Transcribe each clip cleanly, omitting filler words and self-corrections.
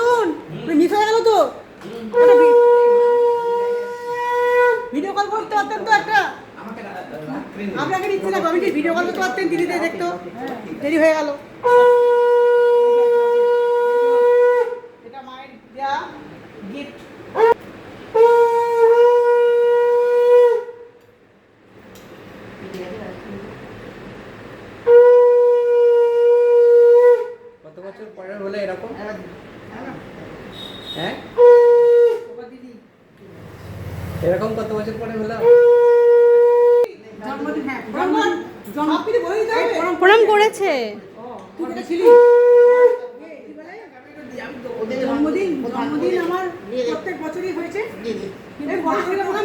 শোন, মিস হয়ে গেল তো। ভিডিও কল করতে পারতেন তো একটা। আপনাকে নিচ্ছি না, আমি কি ভিডিও কল করতে পারতেন, দিদিতে দেখতো। দেরি হয়ে গেল। এটা মায়ের দেয়া গিফট। কত বছর পরে হলো এরকম? হ্যাঁ, এরকম কত বছর পরে হলো? প্রণাম করেছে। জন্মদিন আমার প্রত্যেক বছরই হয়েছে, কিন্তু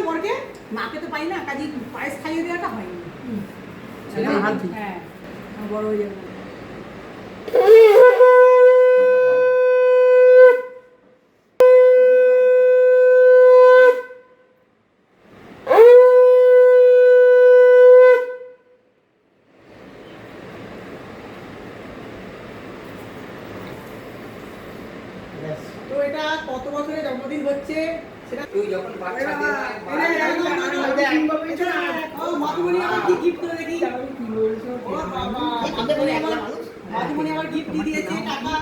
বরকে মাকে তো পাই না, কাজে পায়েস খাইয়ে দেওয়াটা হয়নি। হ্যাঁ, বড় হয়ে যাবে। তো এটা কত বছরের জন্মদিন হচ্ছে সেটা তুই যখন বাচ্চা মাধুমণি আমার কি গিফট করে দেখি। মাধুমণি আমার গিফট দিয়ে দিয়েছে টাকা।